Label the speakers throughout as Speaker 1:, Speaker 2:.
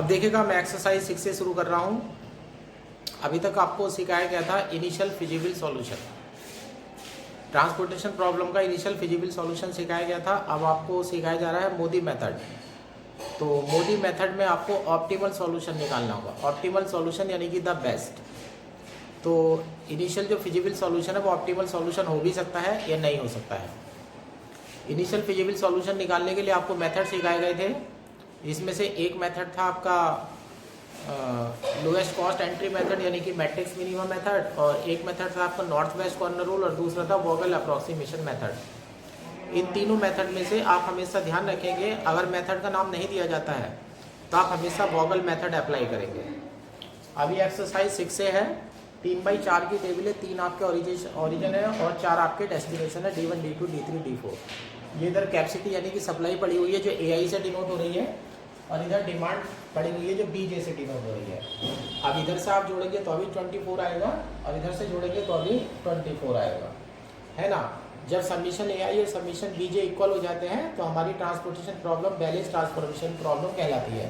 Speaker 1: अब देखिएगा मैं एक्सरसाइज 6 से शुरू कर रहा हूँ। अभी तक आपको सिखाया गया था initial feasible solution, transportation problem का इनिशियल फिजिबल सॉल्यूशन सिखाया गया था। अब आपको सिखाया जा रहा है मोदी मेथड। तो मोदी मेथड में आपको ऑप्टिमल सॉल्यूशन निकालना होगा। ऑप्टिमल सॉल्यूशन यानी कि द बेस्ट। तो इनिशियल जो फिजिबल सॉल्यूशन है वो ऑप्टिमल सॉल्यूशन हो भी सकता है या नहीं हो सकता है। इनिशियल फिजिबल सॉल्यूशन निकालने के लिए आपको मेथड सिखाए गए थे। इसमें से एक मेथड था आपका लोएस्ट कॉस्ट एंट्री मेथड यानी कि मैट्रिक्स मिनिमम मेथड, और एक मेथड था आपका नॉर्थ वेस्ट कॉर्नर रूल, और दूसरा था वोगल अप्रॉक्सीमेशन मेथड। इन तीनों मेथड में से आप हमेशा ध्यान रखेंगे, अगर मेथड का नाम नहीं दिया जाता है तो आप हमेशा वोगल मेथड अप्लाई करेंगे। अभी एक्सरसाइज 6 से है। 3/4 की टेबल है, 3 आपके ओरिजिन है और 4 आपके डेस्टिनेशन है, D1 D2 D3 D4। ये इधर कैपेसिटी यानी कि सप्लाई पड़ी हुई है जो AI से डिनोट हो रही है, और इधर डिमांड पड़ी हुई है जो BJ से डिनोट हो रही है। अब इधर से आप जोड़ेंगे तो अभी 24 आएगा, और इधर से जोड़ेंगे तो अभी 24 आएगा, है ना। जब सबमिशन AI और सबमिशन BJ इक्वल हो जाते हैं तो हमारी transportation problem balance transformation problem कहलाती है।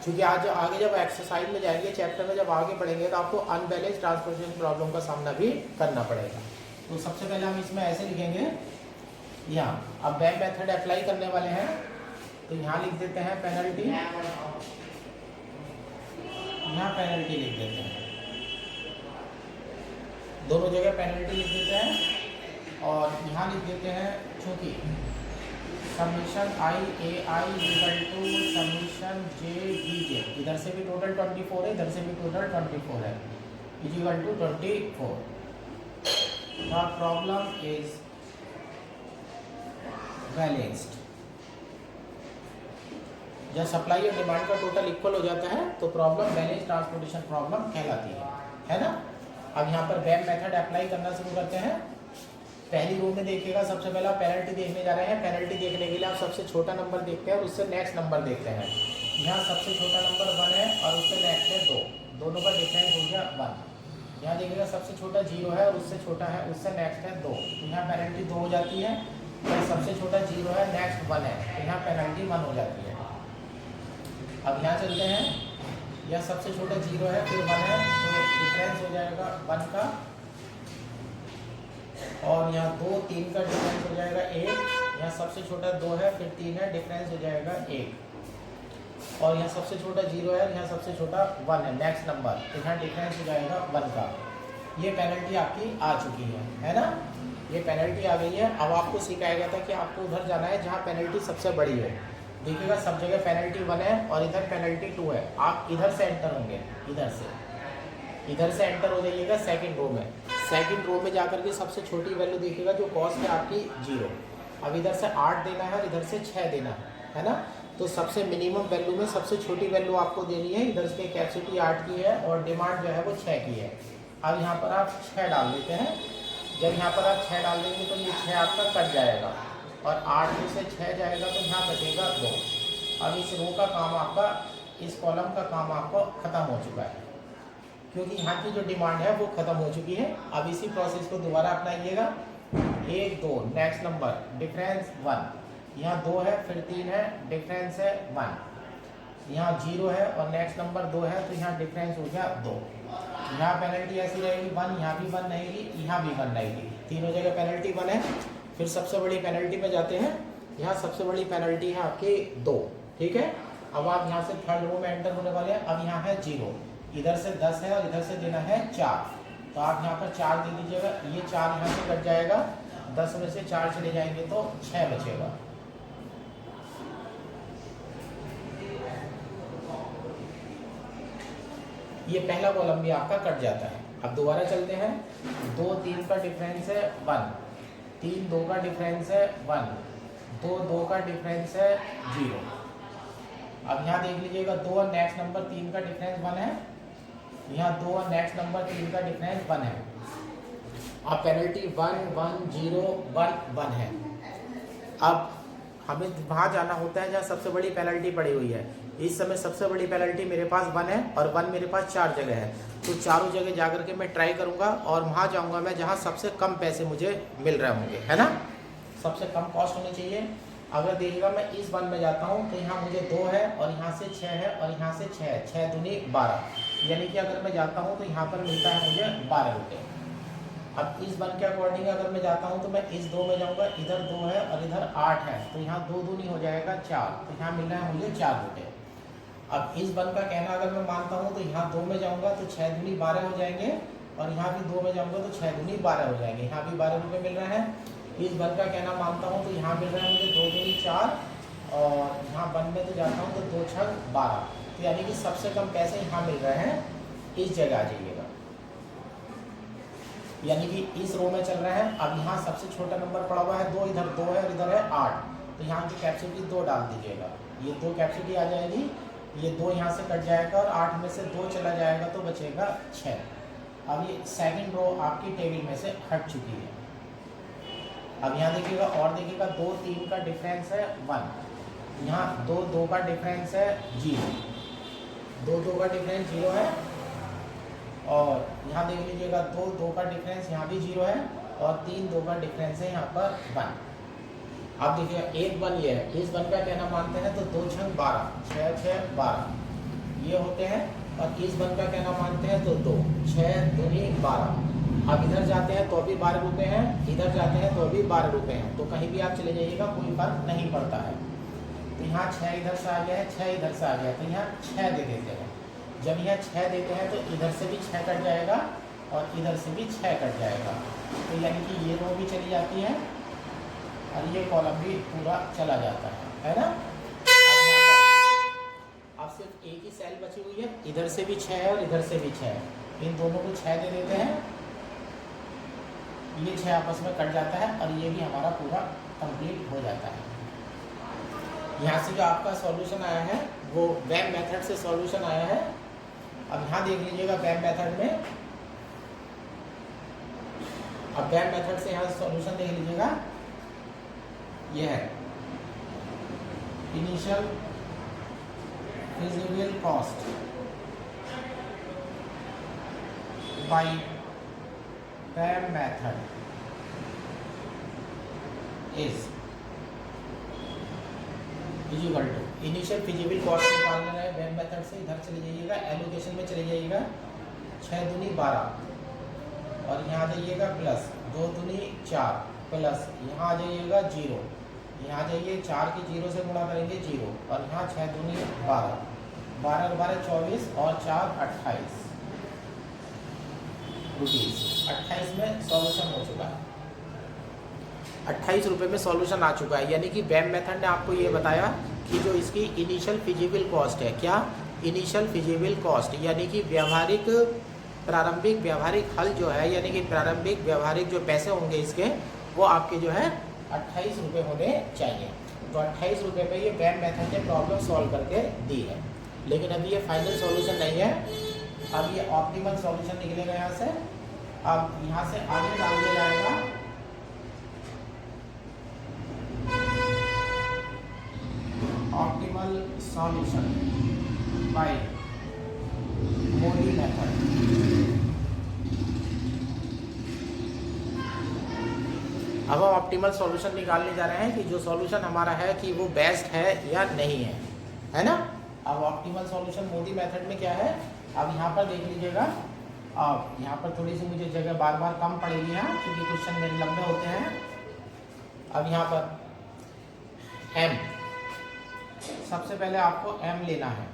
Speaker 1: क्योंकि आज आगे जब एक्सरसाइज में जाएंगे, चैप्टर में जब आगे पढ़ेंगे तो आपको अनबैलेंस ट्रांसपोर्टेशन प्रॉब्लम का सामना भी करना पड़ेगा। तो सबसे पहले हम इसमें ऐसे लिखेंगे यहाँ। अब बैक मेथड अप्लाई करने वाले हैं तो यहाँ लिख देते हैं पेनल्टी, यहाँ पेनल्टी लिख देते हैं, दोनों जगह पेनल्टी लिख देते हैं, और यहाँ लिख देते हैं चूँकि submission AI equal to submission JBJ, इधर से भी टोटल 24 है, इधर से भी टोटल 24 है, equal to 24। The problem is balanced. जब सप्लाई और डिमांड का टोटल इक्वल हो जाता है तो प्रॉब्लम बैलेंस ट्रांसपोर्टेशन प्रॉब्लम कहलाती है ना। अब यहाँ पर बैक मेथड अप्लाई करना शुरू करते हैं। पहली रो में देखिएगा, सबसे पहला पेनल्टी देखने जा रहे हैं। पेनल्टी देखने के लिए आप सबसे छोटा नंबर देखते हैं और उससे नेक्स्ट नंबर देखते हैं। यहाँ सबसे छोटा नंबर 1 है और उससे नेक्स्ट है 2, दोनों का डिफरेंस हो गया 1। यहाँ देखिएगा सबसे छोटा 0 है और उससे छोटा है, उससे नेक्स्ट है 2, यहाँ पेनल्टी 2 हो जाती है। तो सबसे छोटा 0 है, नेक्स्ट 1 है, तो यहाँ पेनल्टी 1 हो जाती है। अब यहाँ चलते हैं, यह सबसे छोटा 0 है फिर 1 है, तो डिफरेंस हो जाएगा 1 का, और यहाँ 2 3 का डिफरेंस हो जाएगा 1। यहाँ सबसे छोटा 2 है फिर 3 है, डिफरेंस हो जाएगा 1। और यहाँ सबसे छोटा 0 है, यहाँ सबसे छोटा 1 है, नेक्स्ट नंबर, तो यहाँ डिफरेंस हो जाएगा 1 का। ये पेनल्टी आपकी आ चुकी है ना, ये पेनल्टी आ गई है। अब आपको सिखाया गया था कि आपको उधर जाना है जहाँ पेनल्टी सबसे बड़ी है। देखिएगा सब जगह पेनल्टी 1 है और इधर पेनल्टी 2 है। आप इधर से एंटर होंगे, इधर से एंटर हो जाइएगा सेकंड रो में। सेकंड रो में जाकर के सबसे छोटी वैल्यू देखिएगा जो कॉस्ट है आपकी 0। अब इधर से 8 देना है और इधर से 6 देना है ना। तो सबसे मिनिमम वैल्यू में सबसे छोटी वैल्यू आपको देनी है। इधर से कैपेसिटी 8 की है और डिमांड जो है वो 6 की है। अब यहाँ पर आप 6 डाल देते हैं। जब यहाँ पर आप 6 डाल देंगे तो ये 6 आपका कट जाएगा, और 8 में से 6 जाएगा तो यहाँ बचेगा 2। अब इस रो का काम आपका, इस कॉलम का काम आपको ख़त्म हो चुका है, क्योंकि यहाँ की जो डिमांड है वो ख़त्म हो चुकी है। अब इसी प्रोसेस को दोबारा अपनाइएगा। 1 2 नेक्स्ट नंबर, डिफरेंस 1, यहाँ 2 है फिर 3 है, डिफरेंस है 1। यहाँ 0 है और नेक्स्ट नंबर 2 है, तो यहाँ डिफरेंस हो गया 2। यहाँ पेनल्टी ऐसी रहेगी 1, यहाँ भी 1 रहेगी, यहाँ भी 1 रहेगी, तीनों जगह पेनल्टी 1 है। फिर सबसे बड़ी पेनल्टी में जाते हैं। यहाँ सबसे बड़ी पेनल्टी है आपकी 2, ठीक है। अब आप यहाँ से थर्ड रो में एंटर होने वाले हैं। अब यहाँ है 0, इधर से 10 है और इधर से देना है 4, तो आप यहाँ पर 4 दे दीजिएगा। ये 4 यहाँ से कट जाएगा, 10 में से 4 चले जाएंगे तो 6 बचेगा। ये पहला कॉलम भी आपका कट जाता है। अब दोबारा चलते हैं। 2 3 का डिफरेंस है 1, 3 2 का डिफरेंस है 1, 2 2 का डिफरेंस है 0। अब यहाँ देख लीजिएगा 2 और नेक्स्ट नंबर 3 का डिफरेंस 1 है, यहाँ 2 और नेक्स्ट नंबर 3 का डिफरेंस 1 है। अब पेनल्टी 1 1 0 1 1 है। अब हमें वहाँ जाना होता है जहाँ सबसे बड़ी पेनल्टी पड़ी हुई है। इस समय सबसे बड़ी पेनल्टी मेरे पास 1 है और 1 मेरे पास 4 जगह है, तो चारों जगह जाकर के मैं ट्राई करूँगा और वहाँ जाऊँगा मैं जहाँ सबसे कम पैसे मुझे मिल रहे होंगे, है ना। सबसे कम कॉस्ट होनी चाहिए। अगर देखिएगा मैं इस वन में जाता हूँ तो यहाँ मुझे 2 है और यहाँ से 6 है और यहाँ से 6 है, 6 दूनी 12, यानी कि अगर मैं जाता हूँ तो यहाँ पर मिलता है मुझे 12 रुपये। अब इस वन के अकॉर्डिंग अगर मैं जाता हूँ तो मैं इस 2 में जाऊँगा, इधर 2 है और इधर 8 है, तो यहाँ 2 दूनी हो जाएगा 4, तो यहाँ मिल रहा है मुझे 4 रुपये। अब इस वन का कहना अगर मैं मानता हूँ तो यहाँ 2 में जाऊँगा तो 6 दूनी 12 हो जाएंगे और यहाँ भी 2 में जाऊँगा तो 6 दूनी 12 हो जाएंगे, यहाँ भी 12 रुपये मिल रहा है। इस वन का कहना मानता हूँ तो यहाँ मिल रहा है मुझे 2 दूनी 4 और यहाँ वन में तो जाता हूँ तो 2 छः 12, तो यानी कि सबसे कम पैसे यहाँ मिल रहे हैं, इस जगह आ जाइएगा। यानी कि इस रो में चल रहा है। अब यहाँ सबसे छोटा नंबर पड़ा हुआ है 2, इधर 2 है और इधर है 8, तो यहाँ की कैपेसिटी 2 डाल दीजिएगा, ये 2 कैपेसिटी आ जाएगी, ये 2 यहाँ से कट जाएगा और 8 में से 2 चला जाएगा तो बचेगा 6। अब ये सेकंड रो आपकी टेबल में से हट चुकी है। अब यहाँ देखिएगा और देखिएगा 2 3 का डिफरेंस है 1, यहाँ 2 2 का डिफरेंस है 0, 2 2 का डिफरेंस 0 है और यहाँ देख लीजिएगा 2 2 का डिफरेंस यहाँ भी 0 है और 3 2 का डिफरेंस है यहाँ पर 1। अब देखिएगा एक वन ये है, इस वन का कहना मानते हैं तो 2 छंग 12, 6 6 12 ये होते हैं और इस वन का कहना मानते हैं तो 2 6 दूनी 12। अब इधर जाते हैं तो भी 12 रुपये हैं, इधर जाते हैं तो भी 12 रुपये हैं, तो कहीं भी आप चले जाइएगा कोई फर्क नहीं पड़ता है। तो यहाँ 6 इधर से आ गया है, 6 इधर से आ गया, तो यहाँ 6 दे देते हैं। जब यहाँ 6 देते हैं तो इधर से भी 6 कट जाएगा और इधर से भी 6 कट जाएगा, तो यानी कि ये रो भी चली जाती है और ये कॉलम भी पूरा चला जाता है ना। अब सिर्फ एक ही सेल बची हुई है, इधर से भी 6 है और इधर से भी 6 है, इन दोनों को 6 दे देते हैं, ये 6 आपस में कट जाता है और ये भी हमारा पूरा कंप्लीट हो जाता है। यहाँ से जो आपका सॉल्यूशन आया है वो वेब मेथड से सॉल्यूशन आया है। अब यहाँ देख लीजिएगा वेब मेथड में, अब वेब मेथड से यहाँ सॉल्यूशन देख लीजिएगा, ये है initial feasible cost by web method is equal to, initial feasible cost निकालना है वेब मेथड से, इधर चले जाइएगा एलोकेशन में चले जाइएगा 6 दूनी 12 और यहाँ आ जाइएगा प्लस 2 दूनी 4 प्लस यहाँ आ जाइएगा 0, यहाँ जाइए 4 के 0 से गुणा करेंगे 0 और यहाँ 6 दूनी 12, 12 और 12 24 और 4 28 रुपीज़। 28 में सॉल्यूशन हो चुका है, 28 रुपये में सॉल्यूशन आ चुका है। यानी कि वेब मेथड ने आपको ये बताया कि जो इसकी इनिशियल फिजिबल कॉस्ट है, क्या इनिशियल फिजिबल कॉस्ट यानी कि व्यावहारिक प्रारंभिक व्यावहारिक हल जो है, यानी कि प्रारंभिक व्यावहारिक जो पैसे होंगे इसके वो आपके जो है 28 रुपये होने चाहिए। तो 28 रुपये पे ये वेब मेथड ने प्रॉब्लम सॉल्व करके दी है, लेकिन अभी ये फाइनल सॉल्यूशन नहीं है, अब ये ऑप्टिमल सॉल्यूशन निकलेगा यहाँ से। अब यहाँ से आगे डाल दिया जाएगा optimal solution bye Modi method. अब हम ऑप्टिमल सॉल्यूशन निकालने जा रहे हैं कि जो सॉल्यूशन हमारा है कि वो बेस्ट है या नहीं है ना। अब ऑप्टिमल सॉल्यूशन मोदी मेथड में क्या है, अब यहाँ पर देख लीजिएगा, अब यहाँ पर थोड़ी सी मुझे जगह बार बार कम पड़ेगी यहाँ क्योंकि क्वेश्चन मेरे लंबे होते हैं। अब यहाँ पर एम, सबसे पहले आपको एम लेना है,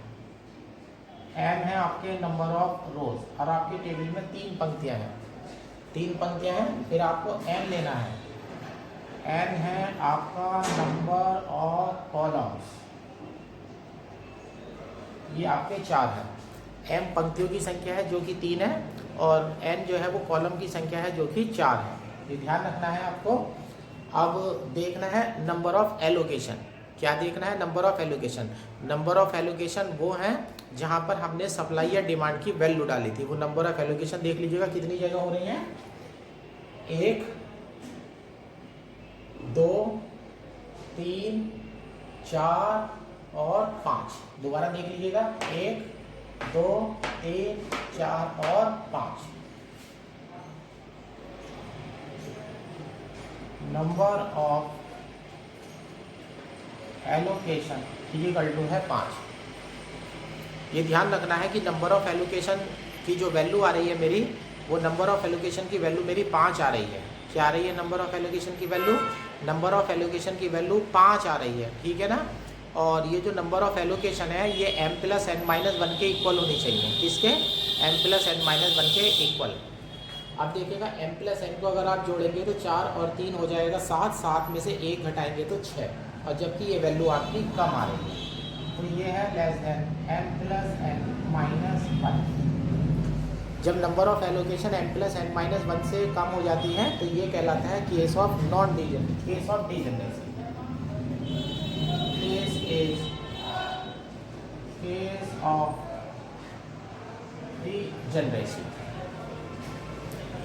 Speaker 1: एम है आपके नंबर ऑफ रोज और आपकी टेबल में 3 पंक्तियाँ हैं, 3 पंक्तियाँ हैं, फिर आपको एन लेना है, एन है आपका नंबर ऑफ कॉलम्स, ये आपके 4 हैं। एम पंक्तियों की संख्या है जो कि 3 है और एन जो है वो कॉलम की संख्या है जो कि 4 है, ये ध्यान रखना है आपको। अब देखना है नंबर ऑफ एलोकेशन, क्या देखना है, number of allocation. Number of allocation वो है जहाँ पर हमने सप्लाई या डिमांड की वैल्यू डाली थी, वो नंबर ऑफ एलोकेशन देख लीजिएगा कितनी जगह हो रही हैं, 1 2 3 4 और 5। दोबारा देख लीजिएगा, 1 2 3 4 और 5। Number of allocation equal to है 5। ये ध्यान रखना है कि नंबर ऑफ एलोकेशन की जो वैल्यू आ रही है मेरी, वो नंबर ऑफ एलोकेशन की वैल्यू मेरी 5 आ रही है। क्या आ रही है नंबर ऑफ एलोकेशन की वैल्यू? नंबर ऑफ एलोकेशन की वैल्यू 5 आ रही है, ठीक है ना। और ये जो नंबर ऑफ एलोकेशन है ये m+n-1 के इक्वल होनी चाहिए। किसके? m+n-1 के इक्वल। अब देखिएगा m+n को अगर आप जोड़ेंगे तो 4 और 3 हो जाएगा 7, 7 में से 1 घटाएंगे तो 6, और जबकि ये वैल्यू आपकी कम आ रही है, तो ये है लेस देन m+n-1। जब नंबर ऑफ एलोकेशन m+n-1 से कम हो जाती है तो ये कहलाता है case of non degeneracy, case of degeneracy. Case of degeneracy,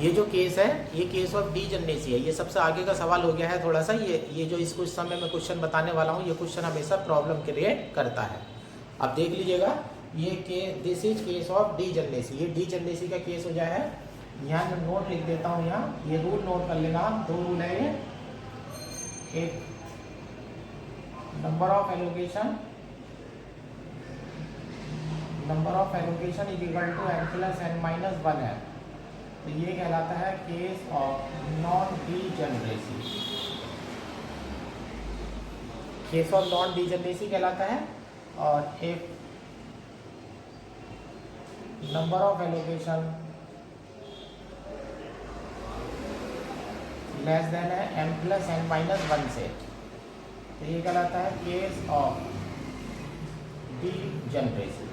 Speaker 1: ये जो केस है ये केस ऑफ डीजनरेसी है। ये सबसे आगे का सवाल हो गया है थोड़ा सा। ये जो इस कुछ समय में क्वेश्चन बताने वाला हूँ, ये क्वेश्चन हमेशा प्रॉब्लम क्रिएट करता है। अब देख लीजिएगा, ये this is case of degeneracy. ये डीजनरेसी का केस हो जाए है। यहाँ मैं नोट लिख देता हूँ, यहाँ ये रूल नोट कर लेना। 2 रूल है ये। एक number of allocation is equal to m+n-1 है, तो ये कहलाता है case of non degeneracy. Case of non degeneracy कहलाता है। और एक number of allocation less than है m+n-1 से, तो ये कहलाता है केस ऑफ डीजनरेसी।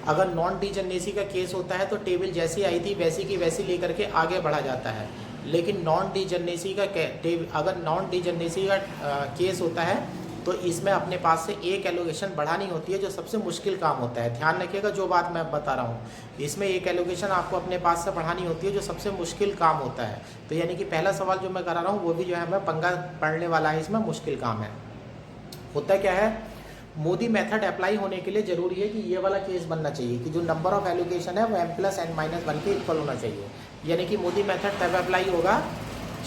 Speaker 1: अगर नॉन डीजनरेसी का केस होता है तो टेबल जैसी आई थी वैसी की वैसी लेकर के आगे बढ़ा जाता है। लेकिन नॉन डीजनरेसी का अगर नॉन डीजनरेसी का केस होता है तो इसमें अपने पास से एक एलोकेशन बढ़ानी होती है, जो सबसे मुश्किल काम होता है। ध्यान रखिएगा जो बात मैं बता रहा हूँ, इसमें एक एलोकेशन आपको अपने पास से बढ़ानी होती है, जो सबसे मुश्किल काम होता है। तो यानी कि पहला सवाल जो मैं करा रहा हूँ वो भी जो है मैं पंगा पढ़ने वाला है, इसमें मुश्किल काम है। होता क्या है, मोदी मेथड अप्लाई होने के लिए ज़रूरी है कि ये वाला केस बनना चाहिए कि जो नंबर ऑफ एलोकेशन है वो m+n-1 के इक्वल होना चाहिए। यानी कि मोदी मेथड तब अप्लाई होगा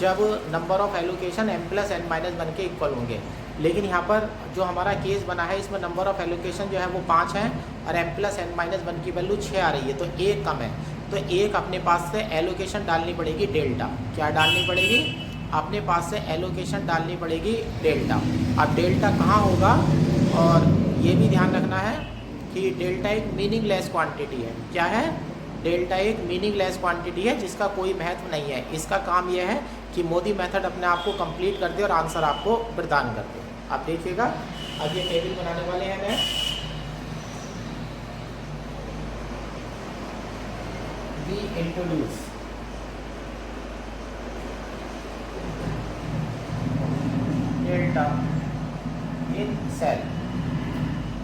Speaker 1: जब नंबर ऑफ एलोकेशन m+n-1 के इक्वल होंगे। लेकिन यहाँ पर जो हमारा केस बना है इसमें नंबर ऑफ एलोकेशन जो है वो 5 है और m+n-1 की वैल्यू 6 आ रही है, तो 1 कम है। तो एक अपने पास से एलोकेशन डालनी पड़ेगी डेल्टा। क्या डालनी पड़ेगी? अपने पास से एलोकेशन डालनी पड़ेगी डेल्टा। अब डेल्टा कहाँ होगा, और ये भी ध्यान रखना है कि डेल्टा एक मीनिंगलेस क्वांटिटी है। क्या है? डेल्टा एक मीनिंगलेस क्वांटिटी है जिसका कोई महत्व नहीं है। इसका काम यह है कि मोदी मेथड अपने आप को कंप्लीट कर दे और आंसर आपको प्रदान कर दे। आप देखिएगा, अब ये टेबल बनाने वाले हैं मैं। We introduce delta in cell.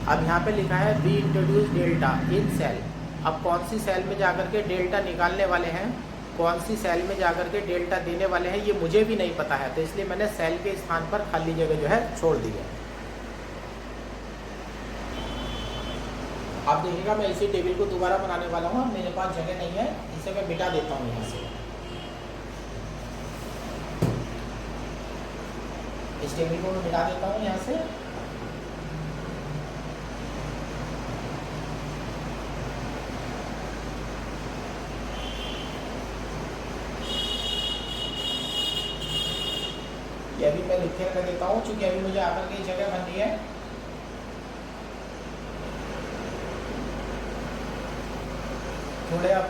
Speaker 1: अब यहाँ पे लिखा है we introduce delta in cell. अब कौन सी सेल में जाकर के डेल्टा निकालने वाले हैं, कौन सी सेल में जाकर के डेल्टा देने वाले हैं, ये मुझे भी नहीं पता है। तो इसलिए मैंने सेल के स्थान पर खाली जगह जो है छोड़ दी है। आप देखिएगा मैं इसी टेबल को दोबारा बनाने वाला हूँ। मेरे पास जगह नहीं है, इसे मैं मिटा देता हूँ यहाँ से। इस टेबल को मैं मिटा देता हूँ यहाँ से। ये अभी मैं लिख के रख देता हूँ, क्योंकि अभी मुझे आकर के जगह बननी है। थोड़े अब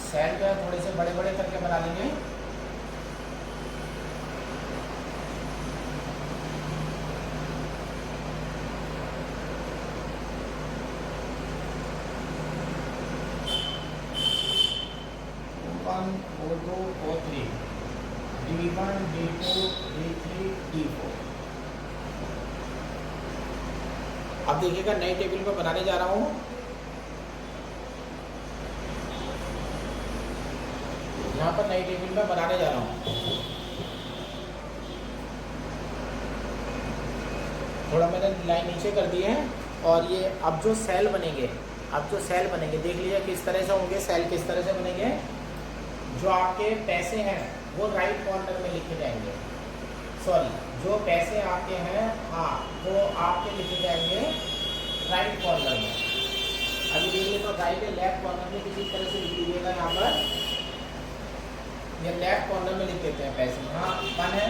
Speaker 1: सेल जो है थोड़े से बड़े बड़े करके बना लेंगे। O2, O3, D1, D2, D3, D4। अब देखिएगा नई टेबल में बनाने जा रहा हूँ। यहाँ पर नई टेबल में बनाने जा रहा हूँ। थोड़ा मैंने लाइन नीचे कर दी है। और ये अब जो सेल बनेंगे, देख लीजिए किस तरह से होंगे सेल, किस तरह से बनेंगे। जो आपके पैसे हैं वो राइट कॉर्नर में लिखे जाएंगे। सॉरी, जो पैसे आते हैं हाँ वो आपके लिखे जाएंगे राइट कॉर्नर में। अभी देखिए तो राइट या लेफ्ट कॉर्नर में किसी तरह से लिख लीजिएगा। यहाँ पर ये लेफ्ट कॉर्नर में लिख देते हैं पैसे। यहाँ 1 है,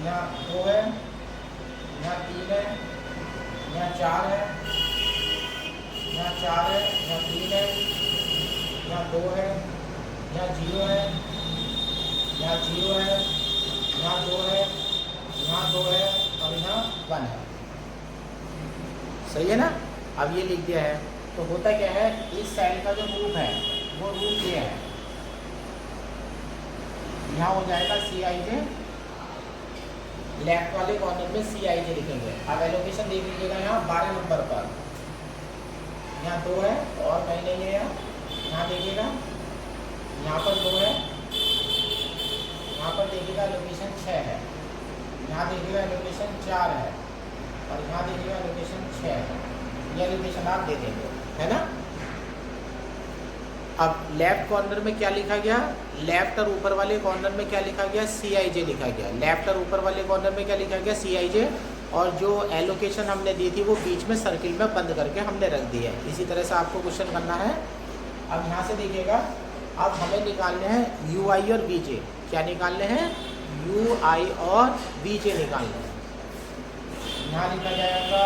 Speaker 1: यहाँ 2 है, यहाँ 3 है, यहाँ 4 है, यहाँ 4 है, यहाँ 3 है, यहाँ 2 है, यहाँ 0 है, यहाँ 0 है, यहाँ 2 है, यहाँ 2 है और यहाँ 1 है। सही है ना। अब ये लिख दिया है तो होता क्या है, इस सेल का जो रूप है वो रूप ये है। यहाँ हो जाएगा CIJ, लेफ्ट वाले कॉर्नर में CIJ लिखेंगे। अब एलोकेशन देख लीजिएगा यहाँ 12 नंबर पर, यहाँ 2 है और कहीं नहीं है। यहाँ देखिएगा यहाँ पर 2 है, यहाँ पर देखिएगा एलोकेशन 6 है, यहाँ देखिएगा एलोकेशन 4 है और यहाँ देखिएगा एलोकेशन 6 है। ये एलोकेशन आप दे देंगे, है ना। अब लेफ्ट कॉर्नर में क्या लिखा गया, लेफ्ट और ऊपर वाले कॉर्नर में क्या लिखा गया, CIJ लिखा गया। लेफ्ट और ऊपर वाले कॉर्नर में क्या लिखा गया, CIJ। और जो एलोकेशन हमने दी थी वो बीच में सर्किल में बंद करके हमने रख दी है। इसी तरह से आपको क्वेश्चन करना है। अब यहाँ से देखिएगा, अब हमें निकालने हैं UI और VJ। क्या निकालने हैं, UI और VJ निकालने हैं। यहाँ लिखा जाएगा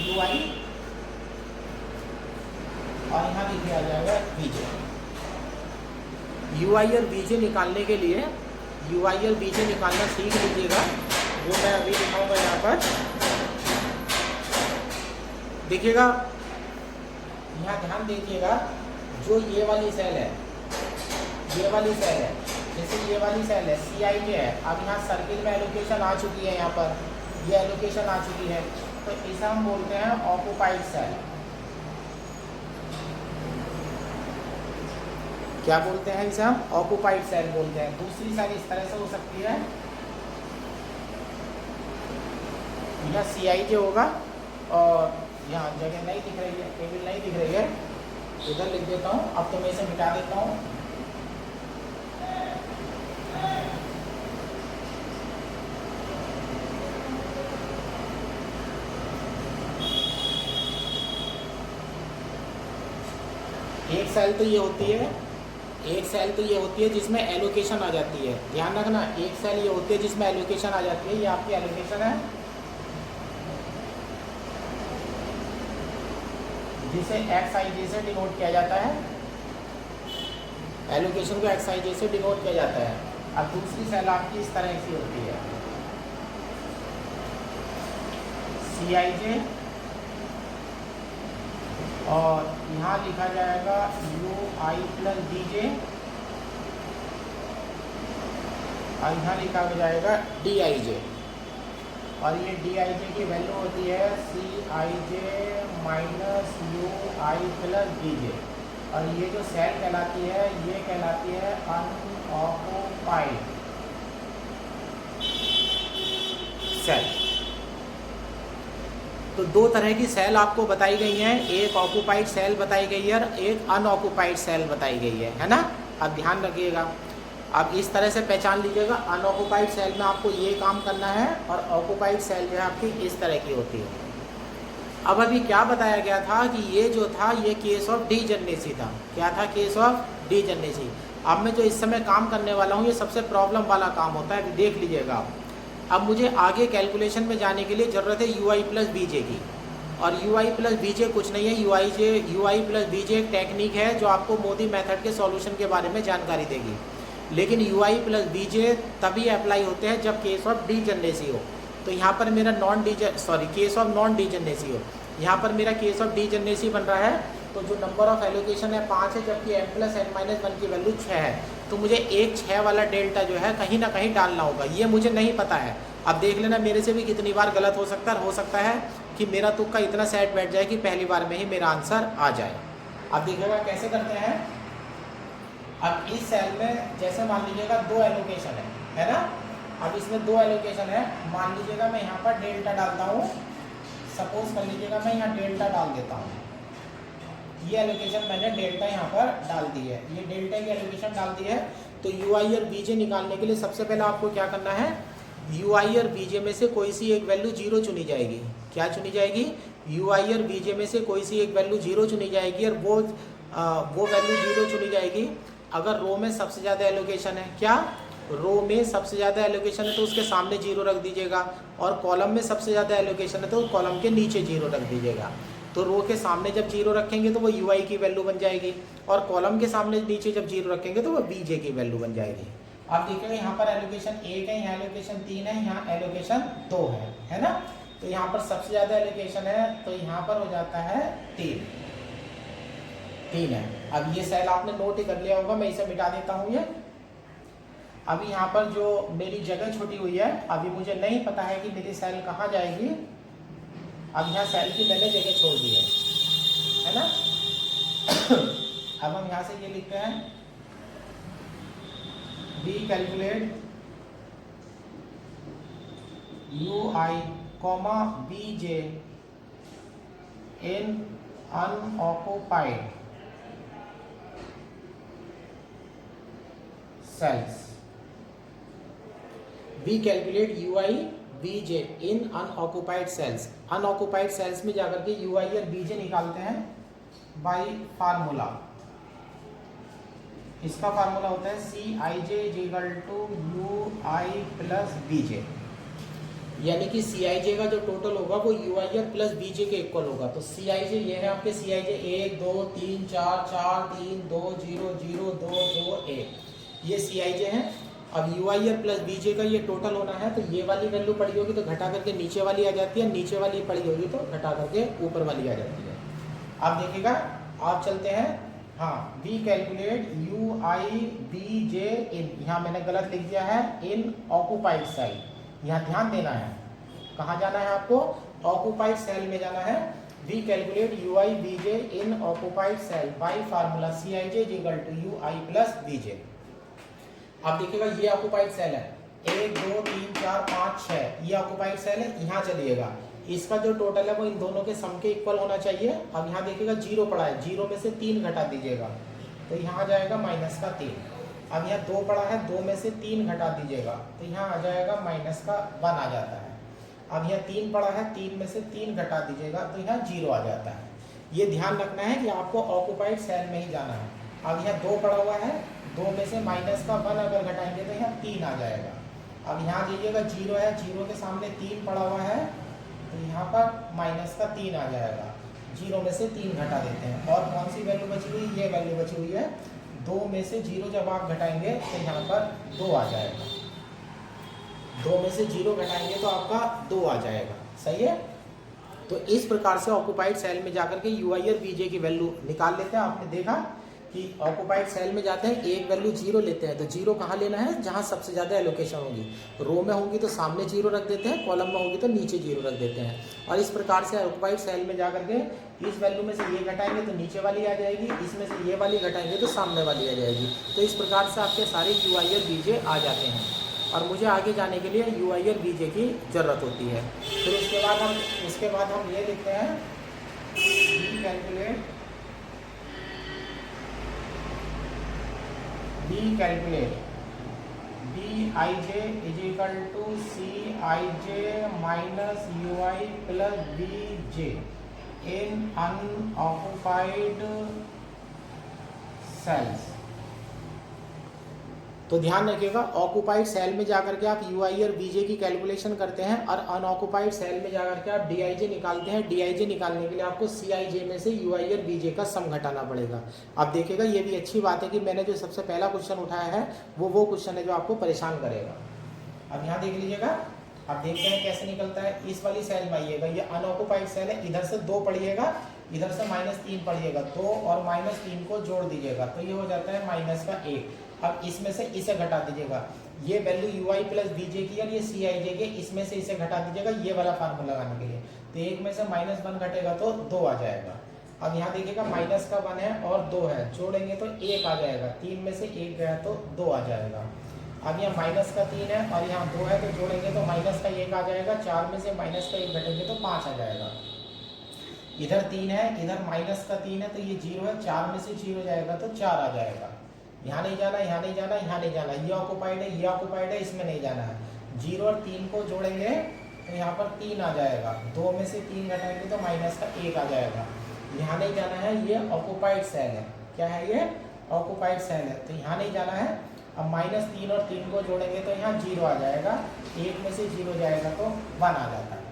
Speaker 1: UI और यहाँ लिखा जाएगा VJ। UI और VJ निकालने के लिए UI और VJ निकालना सीख लीजिएगा, वो मैं अभी दिखाऊंगा। यहाँ पर देखिएगा, यहाँ ध्यान दीजिएगा, जो ये वाली सेल है, ये वाली सेल है, जैसे ये वाली सेल है CIJ है। अब यहाँ सर्किल में एलोकेशन आ चुकी है, यहाँ पर ये एलोकेशन आ चुकी है, तो इसे हम बोलते हैं ऑक्युपाइड सेल। क्या बोलते हैं इसे हम, ऑक्युपाइड सेल बोलते हैं। दूसरी सेल इस तरह से हो सकती है, यहाँ CIJ होगा और यहाँ जगह नहीं दिख रही है, टेबल नहीं दिख रही है, इधर लिख देता हूँ। अब तो मैं इसे मिटा देता हूँ। एक सेल तो ये होती है, एक सेल तो ये होती है जिसमें एलोकेशन आ जाती है। ध्यान रखना, एक सेल ये होती है जिसमें एलोकेशन आ जाती है। ये आपकी एलोकेशन है, जिसे XIJ से डिनोट किया जाता है। एलोकेशन को XIJ से डिनोट किया जाता है। अब दूसरी सेल आपकी इस तरह की होती है, CIJ और यहाँ लिखा जाएगा UI प्लस VJ और यहाँ लिखा जाएगा DIJ। और ये DIJ की वैल्यू होती है CIJ minus UI plus VJ। और ये जो सेल कहलाती है, ये कहलाती है अनऑक्युपाइड सेल। तो दो तरह की सेल आपको बताई गई हैं, एक ऑक्युपाइड सेल बताई गई है और एक अनऑक्युपाइड सेल बताई गई है ना। अब ध्यान रखिएगा, अब इस तरह से पहचान लीजिएगा, अनऑक्युपाइड सेल में आपको ये काम करना है और ऑक्युपाइड सेल जो है आपकी इस तरह की होती है। अब अभी क्या बताया गया था कि ये जो था ये केस ऑफ डीजनरेसी था। क्या था, केस ऑफ डीजनरेसी। अब मैं जो इस समय काम करने वाला हूँ ये सबसे प्रॉब्लम वाला काम होता है, देख लीजिएगा आप। अब मुझे आगे कैलकुलेशन में जाने के लिए ज़रूरत है UI प्लस VJ की, और UI प्लस VJ कुछ नहीं है। UI प्लस VJ एक टेक्निक है जो आपको मोदी मेथड के सॉल्यूशन के बारे में जानकारी देगी। लेकिन UI प्लस VJ तभी अप्लाई होते हैं जब केस ऑफ डीजनरेसी हो। तो यहाँ पर मेरा केस ऑफ नॉन डीजनरेसी हो। यहाँ पर मेरा केस ऑफ डीजनरेसी बन रहा है, तो जो नंबर ऑफ एलोकेशन है 5 है, जबकि m प्लस n-1 की वैल्यू 6 है। तो मुझे एक 6 वाला डेल्टा जो है कहीं ना कहीं डालना होगा, ये मुझे नहीं पता है। अब देख लेना मेरे से भी कितनी बार गलत हो सकता है कि मेरा तुक्का इतना सेट बैठ जाए कि पहली बार में ही मेरा आंसर आ जाए। अब देखिएगा कैसे करते हैं। अब इस सेल में जैसे मान लीजिएगा 2 एलोकेशन है ना। अब इसमें 2 एलोकेशन है, मान लीजिएगा मैं यहाँ पर डेल्टा डालता हूँ। सपोज कर लीजिएगा मैं यहाँ डेल्टा डाल देता हूँ। ये एलोकेशन मैंने डेल्टा यहाँ पर डाल दी है, ये डेल्टा की एलोकेशन डाल दी है। तो UI और VJ निकालने के लिए सबसे पहले आपको क्या करना है, यू आई और बी जे में से कोई सी एक वैल्यू 0 चुनी जाएगी। क्या चुनी जाएगी? यू आई और बी जे में से कोई सी एक वैल्यू 0 चुनी जाएगी, और वो वैल्यू 0 चुनी जाएगी अगर रो में सबसे ज़्यादा एलोकेशन है। क्या? रो में सबसे ज़्यादा एलोकेशन है तो उसके सामने 0 रख दीजिएगा, और कॉलम में सबसे ज़्यादा एलोकेशन है तो कॉलम के नीचे 0 रख दीजिएगा। तो रो के सामने जब 0 रखेंगे तो वो यू आई की वैल्यू बन जाएगी, और कॉलम के सामने नीचे जब 0 रखेंगे तो वो बी जे की वैल्यू बन जाएगी। आप देखिएगा यहाँ पर एलोकेशन 1 है, यहाँ एलोकेशन 3 है, यहाँ एलोकेशन 2 है ना। तो यहाँ पर सबसे ज़्यादा एलोकेशन है तो यहाँ पर हो जाता है 3 है। अब ये सेल आपने नोट ही कर लिया होगा, मैं इसे मिटा देता हूँ ये। अभी यहाँ पर जो मेरी जगह छोटी हुई है, अभी मुझे नहीं पता है कि मेरी सेल कहाँ जाएगी। अब यहाँ सेल की मैंने जगह छोड़ दी है ना। अब हम यहाँ से ये लिखते हैं, we calculate you I comma B J in unoccupied cells. We calculate you I B J in unoccupied cells. Unoccupied cells में जाकर के यू आई और बी जे निकालते हैं बाय फार्मूला। इसका फार्मूला होता है C I J equal to U I plus B J, यानी कि सी आई जे का जो टोटल होगा वो U I R plus B J के इक्वल होगा। तो सी आई जे ये है आपके, सी आई जे 1 2 3 4 4 3 2 0 0 2 2 1, ये सी आई जे है। अब U I R plus B J का ये टोटल होना है, तो ये वाली वैल्यू पड़ी होगी तो घटा करके नीचे वाली आ जाती है, नीचे वाली पड़ी होगी तो घटा करके ऊपर वाली आ जाती है। आप देखिएगा, आप चलते हैं, हाँ, we calculate you I B J इन, यहाँ मैंने गलत लिख दिया है, इन ऑक्युपाइड सेल। यहाँ ध्यान देना है, कहाँ जाना है आपको? ऑक्युपाइड सेल में जाना है। We calculate you I B J in occupied cell by formula C I J equal to U I plus B J. अब देखिएगा ये ऑक्युपाइड सेल है, 1 2 3 4 5 6, ये ऑक्युपाइड सेल है। यहाँ चलिएगा, इसका जो टोटल है वो इन दोनों के सम के इक्वल होना चाहिए। अब यहाँ देखिएगा 0 पड़ा है, 0 में से 3 घटा दीजिएगा तो यहाँ आ जाएगा माइनस का 3। अब यहाँ 2 पड़ा है, 2 में से 3 घटा दीजिएगा तो यहाँ आ जाएगा माइनस का 1 आ जाता है। अब यहाँ 3 पड़ा है, 3 में से 3 घटा दीजिएगा तो यहाँ 0 आ जाता है। ये ध्यान रखना है कि आपको ऑक्युपाइड सेल में ही जाना है। अब यहाँ 2 पड़ा हुआ है, 2 में से माइनस का 1 अगर घटाएंगे तो यहाँ 3 आ जाएगा। अब यहाँ देखिएगा 0 है, 0 के सामने 3 पड़ा हुआ है तो यहाँ पर माइनस का 3 आ जाएगा। 0 में से 3 घटा देते हैं, और कौन सी वैल्यू बची हुई? ये वैल्यू बची हुई है। 2 में से 0 जब आप घटाएंगे तो यहाँ पर 2 आ जाएगा। 2 में से 0 घटाएंगे तो आपका 2 आ जाएगा। सही है। तो इस प्रकार से ऑक्युपाइड सेल में जाकर के यू आई और बी जे की वैल्यू निकाल लेते हैं। आपने देखा कि ऑक्युपाइड सेल में जाते हैं, एक वैल्यू 0 लेते हैं, तो 0 कहाँ लेना है? जहाँ सबसे ज़्यादा एलोकेशन होगी। रो में होगी तो सामने 0 रख देते हैं, कॉलम में होगी तो नीचे 0 रख देते हैं। और इस प्रकार से ऑक्युपाइड सेल में जाकर के इस वैल्यू में से ये घटाएंगे तो नीचे वाली आ जाएगी, इसमें से ये वाली घटाएंगे तो सामने वाली आ जाएगी। तो इस प्रकार से आपके सारे यू आई और बी जे आ जाते हैं, और मुझे आगे जाने के लिए यू आई और बी जे की ज़रूरत होती है। फिर उसके बाद हम ये लिखते हैं, we calculate B I J is equal to C I J minus U I plus B J in unoccupied cells. तो ध्यान रखिएगा, ऑक्युपाइड सेल में जाकर के आप यू आई और बी जे की कैलकुलेशन करते हैं, और अनऑक्युपाइड सेल में जाकर के आप डी आई जे निकालते हैं। डी आई जे निकालने के लिए आपको सी आई जे में से यू आई और बी जे का सम घटाना पड़ेगा। आप देखिएगा, ये भी अच्छी बात है कि मैंने जो सबसे पहला क्वेश्चन उठाया है वो क्वेश्चन है जो आपको परेशान करेगा। अब यहाँ देख लीजिएगा, आप देखते हैं कैसे निकलता है। इस वाली सेल में आइएगा, ये अनऑक्युपाइड सेल है, इधर से 2 पढ़िएगा, इधर से -3 पढ़िएगा, 2 और -3 को जोड़ दीजिएगा तो ये हो जाता है माइनस का 1। अब इसमें से इसे घटा दीजिएगा, ये value U I plus B J की और ये सी आई जे के, इसमें से इसे घटा दीजिएगा ये वाला फार्मूला लगाने के लिए। तो 1 में से -1 घटेगा तो 2 आ जाएगा। अब यहाँ देखिएगा माइनस का 1 है और 2 है, जोड़ेंगे तो 1 आ जाएगा। 3 में से 1 गया तो 2 आ जाएगा। अब यहाँ माइनस का 3 है और यहाँ 2 है, तो जोड़ेंगे तो माइनस का 1 आ जाएगा। 4 में से माइनस का 1 घटेंगे तो 5 आ जाएगा। इधर 3 है, इधर माइनस का 3 है, तो ये 0 है, 4 में से 0 जाएगा तो 4 आ जाएगा। यहाँ नहीं जाना, यहाँ नहीं जाना, यहाँ नहीं जाना, ये ऑक्युपाइड है, ये ऑक्युपाइड है, इसमें नहीं जाना है। 0 और 3 को जोड़ेंगे तो यहाँ पर 3 आ जाएगा, 2 में से 3 घटाएंगे तो माइनस का 1 आ जाएगा। यहाँ नहीं जाना है, ये ऑक्यूपाइड सेल है। क्या है ये? ऑक्यूपाइड सेल है, तो यहाँ नहीं जाना है। अब -3 और 3 को जोड़ेंगे तो यहाँ 0 आ जाएगा, 1 में से 0 जाएगा तो 1 आ जाता है।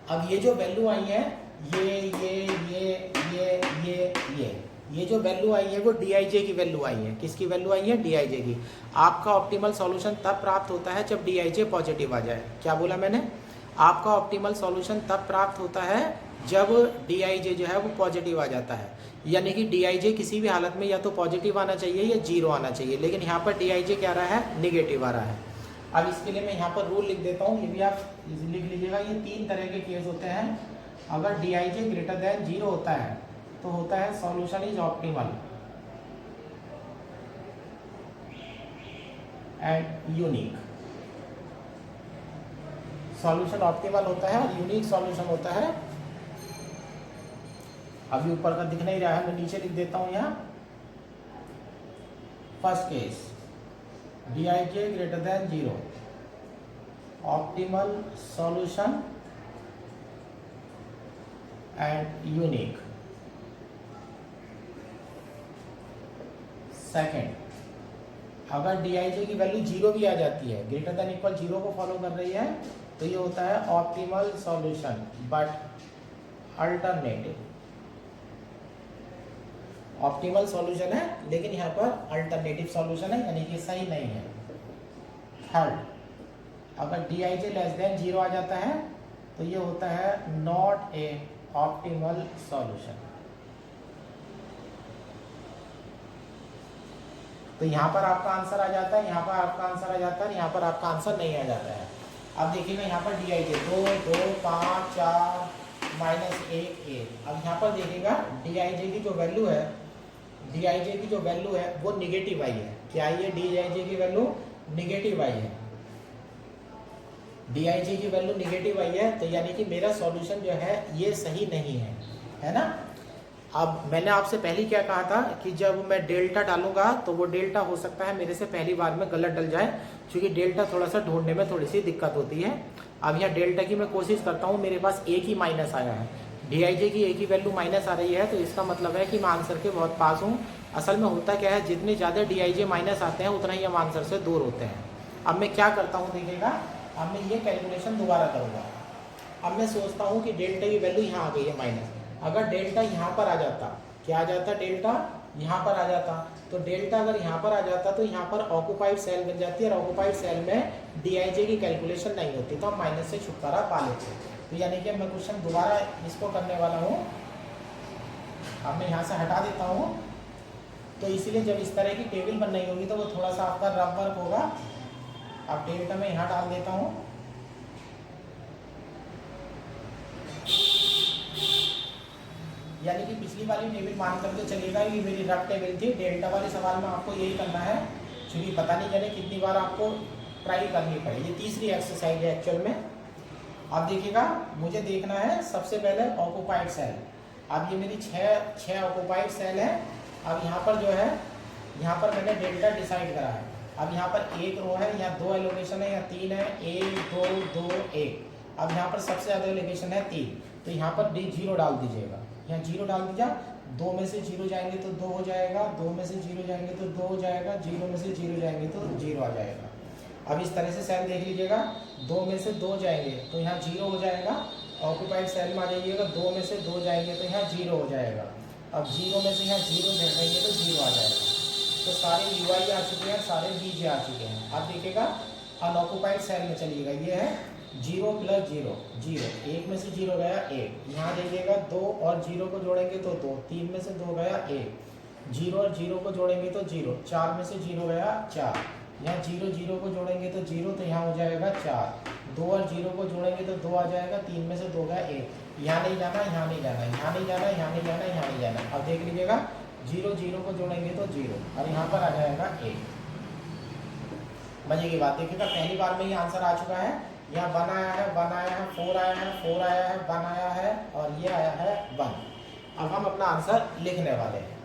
Speaker 1: अब ये जो वैल्यू आई है, ये जो वैल्यू आई है वो dij की वैल्यू आई है। किसकी वैल्यू आई है? dij की। आपका ऑप्टिमल सॉल्यूशन तब प्राप्त होता है जब dij पॉजिटिव आ जाए। क्या बोला मैंने? आपका ऑप्टिमल सॉल्यूशन तब प्राप्त होता है जब dij जो है वो पॉजिटिव आ जाता है। यानी कि dij किसी भी हालत में या तो पॉजिटिव आना चाहिए या 0 आना चाहिए, लेकिन यहाँ पर dij क्या आ रहा है? नेगेटिव आ रहा है। अब इसके लिए मैं यहाँ पर रूल लिख देता हूँ, ये भी आप लिख लीजिएगा। ये 3 तरह के केस होते हैं। अगर dij ग्रेटर देन 0 होता है तो होता है solution is optimal and unique. Solution optimal होता है और यूनिक सॉल्यूशन होता है। अभी ऊपर का दिख नहीं रहा है, मैं नीचे लिख देता हूं यहाँ। First case dij greater than 0, optimal solution and unique. Second, अगर dij की वैल्यू 0 भी आ जाती है, ग्रेटर देन इक्वल 0 को फॉलो कर रही है, तो ये होता है optimal solution but alternative. Optimal solution है लेकिन यहाँ पर अल्टरनेटिव सॉल्यूशन है, यानी कि सही नहीं है। थर्ड, अगर dij लेस देन 0 आ जाता है तो ये होता है नॉट ए ऑप्टिमल सॉल्यूशन। तो यहाँ पर आपका आंसर आ जाता है, यहाँ पर आपका आंसर आ जाता है, यहाँ पर आपका आंसर नहीं आ जाता है। अब देखिएगा यहाँ पर dij 2, 2, 5, 4, -1, 1। अब यहाँ पर देखिएगा dij की जो वैल्यू है, dij की जो वैल्यू है वो निगेटिव आई है। क्या आई है? dij की वैल्यू निगेटिव आई है। dij की वैल्यू निगेटिव आई है, तो यानी कि मेरा सॉल्यूशन जो है ये सही नहीं है ना। अब मैंने आपसे पहले क्या कहा था कि जब मैं डेल्टा डालूंगा तो वो डेल्टा हो सकता है मेरे से पहली बार में गलत डल जाए, क्योंकि डेल्टा थोड़ा सा ढूंढने में थोड़ी सी दिक्कत होती है। अब यहाँ डेल्टा की मैं कोशिश करता हूँ, मेरे पास एक ही माइनस आया है, dij की एक ही वैल्यू माइनस आ रही है, तो इसका मतलब है कि मैं आंसर के बहुत पास हूँ। असल में होता क्या है, जितने ज़्यादा dij माइनस आते हैं उतना ही हम आंसर से दूर होते हैं। अब मैं क्या करता हूँ देखिएगा, अब मैं ये कैलकुलेशन दोबारा करूँगा। अब मैं सोचता हूँ कि डेल्टा की वैल्यू यहाँ आ गई है माइनस। अगर डेल्टा यहाँ पर आ जाता, क्या आ जाता? डेल्टा यहाँ पर आ जाता, तो डेल्टा अगर यहाँ पर आ जाता तो यहाँ पर ऑक्यूपाइड सेल बन जाती है, और ऑक्यूपाइड सेल में dij की कैलकुलेशन नहीं होती, तो हम माइनस से छुटकारा पा लेते। तो यानी कि मैं क्वेश्चन दोबारा इसको करने वाला हूँ। अब मैं यहाँ से हटा देता हूँ, तो इसीलिए जब इस तरह की टेबल बन रही होगी तो वो थोड़ा सा आपका रफ वर्क होगा। अब डेल्टा मैं यहाँ डाल देता हूँ, यानी कि पिछली वाली टेबल मान करके चलिएगा ये मेरी रफ टेबल थी। डेल्टा वाले सवाल में आपको यही करना है, क्योंकि पता नहीं जाने कितनी बार आपको ट्राई करनी पड़े। ये तीसरी एक्सरसाइज है एक्चुअल में। अब देखिएगा, मुझे देखना है सबसे पहले ऑक्यूपाइड सेल। अब ये मेरी छः ऑक्यूपाइड सेल है। अब यहाँ पर जो है, यहाँ पर मैंने डेल्टा डिसाइड करा है। अब यहाँ पर एक रो है, यहाँ 2 एलोकेशन है, यहाँ 3 है, 1 2 2 1। अब यहाँ पर सबसे ज़्यादा एलोकेशन है 3, तो यहाँ पर 0 डाल दीजिएगा। यहाँ 0 डाल दीजिए। 2 में से 0 जाएंगे तो 2 हो जाएगा, 2 में से 0 जाएंगे तो 2 हो जाएगा, 0 में से 0 जाएंगे तो 0 आ जाएगा। अब इस तरह से सेल देख लीजिएगा, 2 में से 2 जाएंगे तो यहाँ 0 हो जाएगा। ऑक्यूपाइड सेल में आ जाइएगा, 2 में से 2 जाएंगे तो यहाँ 0 हो जाएगा। अब 0 में से यहाँ 0 जाएंगे तो 0 आ जाएगा। तो सारे ui आ चुके हैं, सारे vj आ चुके हैं। अब देखिएगा अनऑक्यूपाइड सेल में चलिएगा, ये है 0 + 0 0, 1 में से 0 गया 1, यहाँ देखिएगा 2 और 0 को जोड़ेंगे तो 2, 3 में से 2 गया 1, 0 और 0 को जोड़ेंगे तो 0, 4 में से 0 गया 4, यहाँ 0 0 को जोड़ेंगे तो 0, तो यहाँ हो जाएगा 4, 2 और 0 को जोड़ेंगे तो 2 आ जाएगा, 3 में से 2 गया 1, यहाँ नहीं जाना, यहाँ नहीं जाना, यहाँ नहीं जाना, यहाँ नहीं जाना, यहाँ नहीं जाना। अब देख लीजिएगा 0 0 को जोड़ेंगे तो 0 और यहाँ पर आ जाएगा 1। मजे की बात देखिएगा, पहली बार में ये आंसर आ चुका है। यहाँ 1 आया है, 1 आया है, 4 आया है, 4 आया है, 1 आया है और ये आया है 1। अब हम अपना आंसर लिखने वाले हैं।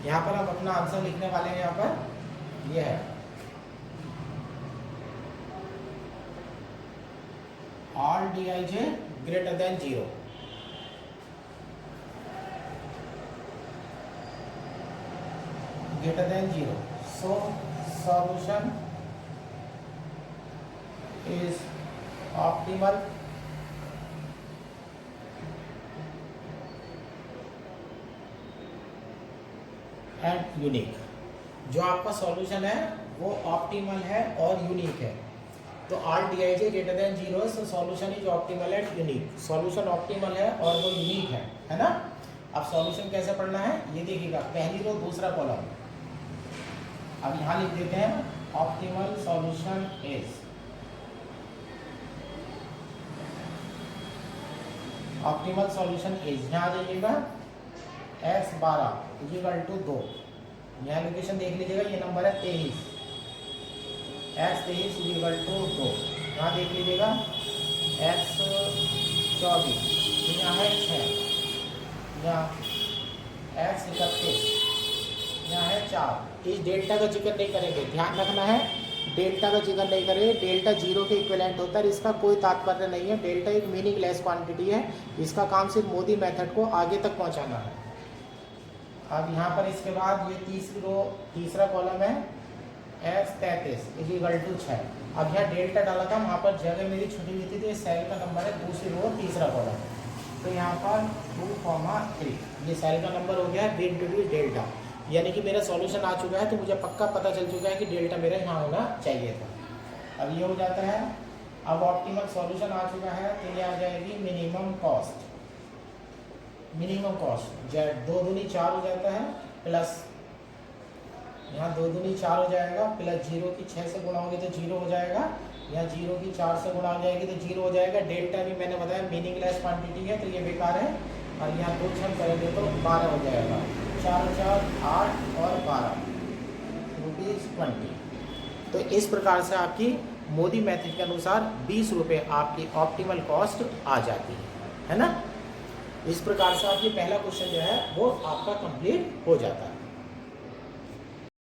Speaker 1: यहाँ पर आप अपना आंसर लिखने वाले हैं। यहाँ पर ये है all Dij greater than 0। greater than 0, so solution is optimal and unique। जो आपका सॉल्यूशन है वो ऑप्टिमल है और यूनिक है। तो ऑल Dij ग्रेटर देन 0 है, so solution is optimal and unique. Solution optimal है और वो यूनिक है ना। अब सॉल्यूशन कैसे पढ़ना है ये देखिएगा, पहली रो दूसरा कॉलम। अब यहाँ लिख देते हैं optimal solution is, optimal solution is, यहाँ आ जाइएगा x12 इक्वल टू 2। यहाँ लोकेशन देख लीजिएगा, ये नंबर है 23, x23 इक्वल टू 2। यहाँ देख लीजिएगा x24, यहाँ है 6, यहाँ x31, यहाँ है 4। इस डेल्टा का जिक्र नहीं करेंगे, ध्यान रखना है डेल्टा का जिक्र नहीं करेंगे। डेल्टा 0 के इक्विवेलेंट होता है, इसका कोई तात्पर्य नहीं है। डेल्टा एक मीनिंगलेस क्वांटिटी है, इसका काम सिर्फ मोदी मेथड को आगे तक पहुंचाना है। अब यहाँ पर इसके बाद ये तीसरी रो तीसरा कॉलम है x33 इक्वल टू 6। अब यहाँ डेल्टा डाला था, वहाँ पर जगह मेरी छुटी हुई थी, तो ये सेल का नंबर है, दूसरी रो तीसरा कॉलम। तो यहाँ पर 2,3 ये सेल का नंबर हो गया है, इंट्रोड्यूस डेल्टा, यानी कि मेरा सॉल्यूशन आ चुका है। तो मुझे पक्का पता चल चुका है कि डेल्टा मेरा यहाँ होना चाहिए था। अब ये हो जाता है। अब ऑप्टिमल सॉल्यूशन आ चुका है, तो ये आ जाएगी मिनिमम कॉस्ट। मिनिमम कॉस्ट 2 दूनी 4 हो जाता है, प्लस यहाँ 2 दूनी 4 हो जाएगा, प्लस 0 की 6 से गुणा होगी तो 0 हो जाएगा, यहाँ 0 की 4 से गुणा हो जाएगी तो 0 हो जाएगा। डेल्टा भी मैंने बताया मीनिंगलेस क्वांटिटी है, तो ये बेकार है। और यहाँ 2 छः करेंगे तो 12 हो जाएगा, 4 4 8 और 12 ₹20। तो इस प्रकार से आपकी मोदी मेथड के अनुसार 20 रुपये आपकी ऑप्टिमल कॉस्ट आ जाती है ना। इस प्रकार से आपकी पहला क्वेश्चन जो है वो आपका कंप्लीट हो जाता है।